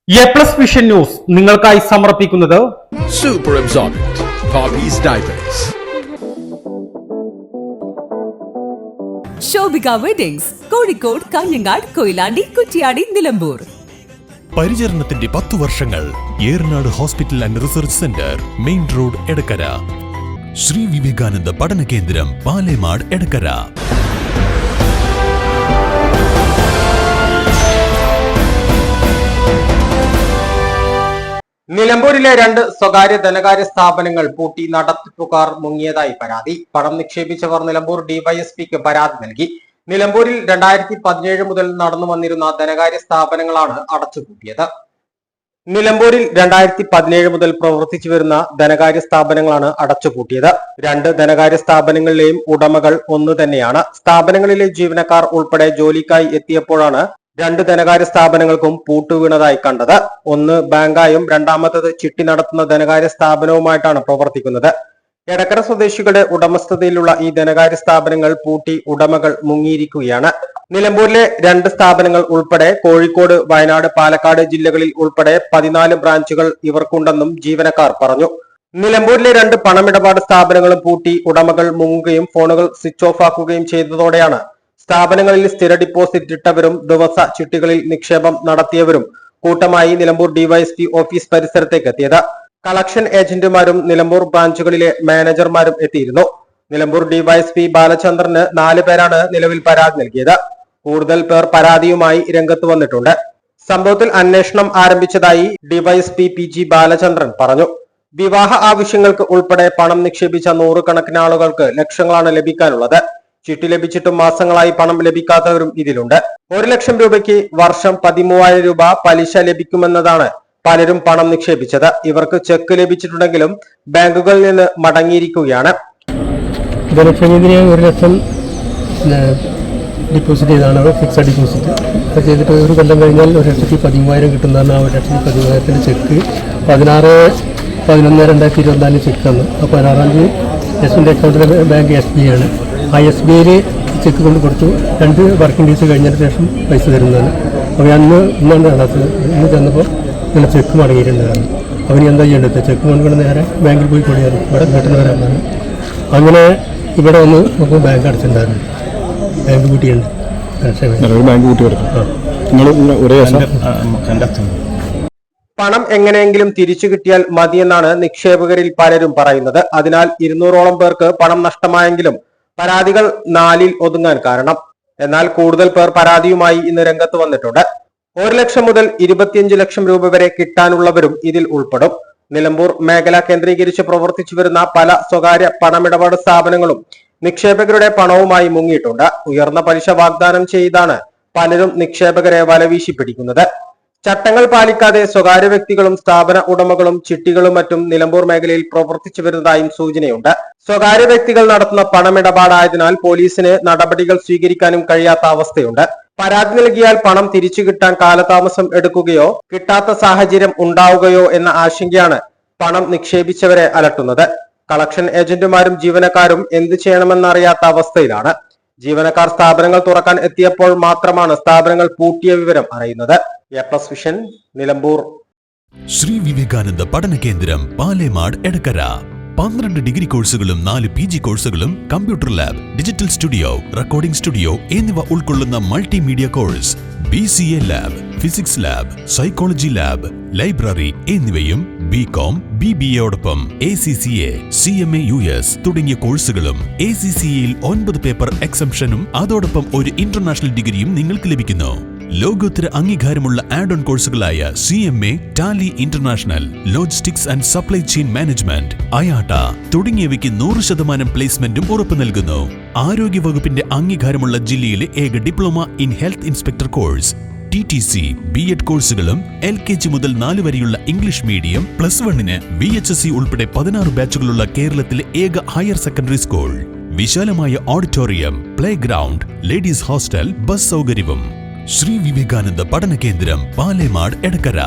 A+ vision news നിങ്ങൾക്കായി സമർപ്പിക്കുന്നത് Super Absorbent Poppy's Diapers. Shobhika weddings Kozhikode, Kanhangad, Koyilandy, Kuttiady, Nilambur. പരിചരണത്തിന്റെ 10 വർഷങ്ങൾ. Eranad hospital and research centre, main road, Edakkara. Shri Vivekananda Padana Kendram, Palemad, Edakkara. നിലമ്പൂരിലെ 2 സ്വകാര്യ ധനകാര്യ സ്ഥാപനങ്ങൾ പൂട്ടി നടത്തിപ്പുകാർ മുങ്ങിയതായി പരാതി. പണം നിക്ഷേപിച്ചവർ നിലമ്പൂർ ഡിവൈഎസ്പിക്ക് പരാതി നൽകി. നിലമ്പൂരിൽ 2017 മുതൽ നടന്നു വന്നിരുന്ന ധനകാര്യ സ്ഥാപനങ്ങളാണ് അടച്ചുപൂട്ടിയത്. നിലമ്പൂരിൽ 2017 മുതൽ പ്രവർത്തിച്ചു വരുന്ന ധനകാര്യ സ്ഥാപനങ്ങളാണ് അടച്ചുപൂട്ടിയത്. 2 ധനകാര്യ സ്ഥാപനങ്ങളിലെയും ഉടമകൾ ഒന്നു തന്നെയാണ്. സ്ഥാപനങ്ങളിലെ ജീവനക്കാർ ഉൾപ്പെടെ ജോലിക്കായി എത്തിയപ്പോഴാണ് 2 ധനകാര്യ സ്ഥാപനങ്ങൾക്കും പൂട്ടുവീണതായി കണ്ടത്. ഒന്ന് ബാങ്കായും രണ്ടാമത്തത് ചിട്ടി നടത്തുന്ന ധനകാര്യ സ്ഥാപനവുമായിട്ടാണ് പ്രവർത്തിക്കുന്നത്. എടക്കര സ്വദേശികളുടെ ഉടമസ്ഥതയിലുള്ള ഈ ധനകാര്യ സ്ഥാപനങ്ങൾ പൂട്ടി ഉടമകൾ മുങ്ങിയിരിക്കുകയാണ്. നിലമ്പൂരിലെ 2 സ്ഥാപനങ്ങൾ ഉൾപ്പെടെ കോഴിക്കോട്, വയനാട്, പാലക്കാട് ജില്ലകളിൽ ഉൾപ്പെടെ 14 ബ്രാഞ്ചുകൾ ഇവർക്കുണ്ടെന്നും ജീവനക്കാർ പറഞ്ഞു. നിലമ്പൂരിലെ 2 പണമിടപാട് സ്ഥാപനങ്ങളും പൂട്ടി ഉടമകൾ മുങ്ങുകയും ഫോണുകൾ സ്വിച്ച് ഓഫ് ആക്കുകയും ചെയ്തതോടെയാണ് സ്ഥാപനങ്ങളിൽ സ്ഥിര ഡിപ്പോസിറ്റ് ഇട്ടവരും ദിവസ ചിട്ടികളിൽ നിക്ഷേപം നടത്തിയവരും കൂട്ടമായി നിലമ്പൂർ ഡിവൈഎസ്പി ഓഫീസ് പരിസരത്തേക്ക് എത്തിയത്. കളക്ഷൻ ഏജന്റുമാരും നിലമ്പൂർ ബ്രാഞ്ചുകളിലെ മാനേജർമാരും എത്തിയിരുന്നു. നിലമ്പൂർ ഡിവൈഎസ്പി ബാലചന്ദ്രന് 4 പേരാണ് നിലവിൽ പരാതി നൽകിയത്. കൂടുതൽ പേർ പരാതിയുമായി രംഗത്ത് വന്നിട്ടുണ്ട്. സംഭവത്തിൽ അന്വേഷണം ആരംഭിച്ചതായി ഡിവൈഎസ്പി PG ബാലചന്ദ്രൻ പറഞ്ഞു. വിവാഹ ആവശ്യങ്ങൾക്ക് ഉൾപ്പെടെ പണം നിക്ഷേപിച്ച 100 കണക്കിന് ആളുകൾക്ക് ലക്ഷങ്ങളാണ് ലഭിക്കാനുള്ളത്. ചിട്ടി ലഭിച്ചിട്ടും മാസങ്ങളായി പണം ലഭിക്കാത്തവരും ഇതിലുണ്ട്. 1 ലക്ഷം രൂപയ്ക്ക് വർഷം 13,000 രൂപ പലിശ ലഭിക്കുമെന്നതാണ് പലരും പണം നിക്ഷേപിച്ചത്. ഇവർക്ക് ചെക്ക് ലഭിച്ചിട്ടുണ്ടെങ്കിലും ബാങ്കുകളിൽ നിന്ന് മടങ്ങിയിരിക്കുകയാണ്. ധനക്ഷേമത്തിന് 1 ലക്ഷം ഡിപ്പോസിറ്റ് ചെയ്താണ്, ഫിക്സഡ് ഡിപ്പോസിറ്റ്. അത് ചെയ്തിട്ട് 1 കൊല്ലം കഴിഞ്ഞാൽ 1,13,000 കിട്ടുന്നതാണ്. ആ 1,13,000 ചെക്ക് 16/11/2024 ചെക്കാണ്. അപ്പോൾ 16-ാം തീയതി എസ്ബിൻ്റെ അക്കൗണ്ടിലെ ബാങ്ക് SBI ആണ്. ആ SBIയിൽ ചെക്ക് കൊണ്ട് കൊടുത്തു. 2 വർക്കിംഗ് ഡേയ്സ് കഴിഞ്ഞതിന് ശേഷം പൈസ തരുന്നതാണ്. അപ്പോൾ ഇന്നാണ് കാണാത്തത്. ഇന്ന് ചെന്നപ്പോൾ ഇങ്ങനെ ചെക്ക് മടങ്ങിയിട്ടുണ്ടായിരുന്നു. അവന് എന്താ ചെയ്യേണ്ടത്? ചെക്ക് കൊണ്ടുകൊണ്ട് നേരെ ബാങ്കിൽ പോയി കൊടുക്കാറ്. ഇവിടെ പെട്ടെന്ന് വരാനാണ്. അങ്ങനെ ഇവിടെ വന്ന് നമുക്ക് ബാങ്ക് അടച്ചിട്ടുണ്ടായിരുന്നു. ബാങ്ക് കൂട്ടിയുണ്ട്. ബാങ്ക് കൂട്ടി കൊടുക്കും. പണം എങ്ങനെയെങ്കിലും തിരിച്ചു കിട്ടിയാൽ മതിയെന്നാണ് നിക്ഷേപകരിൽ പലരും പറയുന്നത്. അതിനാൽ 200ഓളം പേർക്ക് പണം നഷ്ടമായെങ്കിലും പരാതികൾ 4-ൽ ഒതുങ്ങാൻ കാരണം. എന്നാൽ കൂടുതൽ പേർ പരാതിയുമായി ഇന്ന് രംഗത്ത് വന്നിട്ടുണ്ട്. 1 ലക്ഷം മുതൽ 25 ലക്ഷം രൂപ വരെ കിട്ടാനുള്ളവരും ഇതിൽ ഉൾപ്പെടും. നിലമ്പൂർ മേഖല കേന്ദ്രീകരിച്ച് പ്രവർത്തിച്ചു വരുന്ന പല സ്വകാര്യ പണമിടപാട് സ്ഥാപനങ്ങളും നിക്ഷേപകരുടെ പണവുമായി മുങ്ങിയിട്ടുണ്ട്. ഉയർന്ന പലിശ വാഗ്ദാനം ചെയ്താണ് പലരും നിക്ഷേപകരെ വലവീശി പിടിക്കുന്നത്. ചട്ടങ്ങൾ പാലിക്കാതെ സ്വകാര്യ വ്യക്തികളും സ്ഥാപന ഉടമകളും ചിട്ടികളും മറ്റും നിലമ്പൂർ മേഖലയിൽ പ്രവർത്തിച്ചു വരുന്നതായും സൂചനയുണ്ട്. സ്വകാര്യ വ്യക്തികൾ നടത്തുന്ന പണമിടപാടായതിനാൽ പോലീസിന് നടപടികൾ സ്വീകരിക്കാനും കഴിയാത്ത അവസ്ഥയുണ്ട്. പരാതി നൽകിയാൽ പണം തിരിച്ചു കിട്ടാൻ കാലതാമസം എടുക്കുകയോ കിട്ടാത്ത സാഹചര്യം ഉണ്ടാവുകയോ എന്ന ആശങ്കയാണ് പണം നിക്ഷേപിച്ചവരെ അലട്ടുന്നത്. കളക്ഷൻ ഏജന്റുമാരും ജീവനക്കാരും എന്ത് ചെയ്യണമെന്നറിയാത്ത അവസ്ഥയിലാണ്. ജീവനക്കാർ സ്ഥാപനങ്ങൾ തുറക്കാൻ എത്തിയപ്പോൾ മാത്രമാണ് സ്ഥാപനങ്ങൾ പൂട്ടിയ വിവരം അറിയുന്നത്. എ+ വിഷൻ, നിലമ്പൂർ. ശ്രീ വിവേകാനന്ദ പഠന കേന്ദ്രം, പാലേമാട്, എടക്കര. 12 ഡിഗ്രി കോഴ്സുകളും 4 PG കോഴ്സുകളും, computer lab, digital studio, recording studio എന്നിവ ഉൾക്കൊള്ളുന്ന multimedia course, BCA lab, physics lab, psychology lab, library എന്നിവയും BCom, BBAയോടൊപ്പം ACCA, CMA US തുടങ്ങിയ കോഴ്സുകളും. ACCAയിൽ 9 പേപ്പർ എക്സംഷനും അതോടൊപ്പം ഒരു ഇന്റർനാഷണൽ ഡിഗ്രിയും നിങ്ങൾക്ക് ലഭിക്കുന്നു. ലോകോത്തര അംഗീകാരമുള്ള ആഡ് ഓൺ കോഴ്സുകളായ CMA, Tally international, logistics and supply chain management, IATA തുടങ്ങിയവയ്ക്ക് 100% പ്ലേസ്മെന്റും ഉറപ്പു നൽകുന്നു. ആരോഗ്യ വകുപ്പിന്റെ അംഗീകാരമുള്ള ജില്ലയിലെ ഏക diploma in health inspector course, TTC, B.Ed കോഴ്സുകളും LKG മുതൽ 4 വരെയുള്ള ഇംഗ്ലീഷ് മീഡിയം, +1-ന് VHSC ഉൾപ്പെടെ 16 ബാച്ചുകളുള്ള കേരളത്തിലെ ഏക ഹയർ സെക്കൻഡറി സ്കൂൾ. വിശാലമായ auditorium, play ground, ladies hostel, bus സൗകര്യവും. ശ്രീ വിവേകാനന്ദ പഠന കേന്ദ്രം, പാലേമാട്, എടക്കര.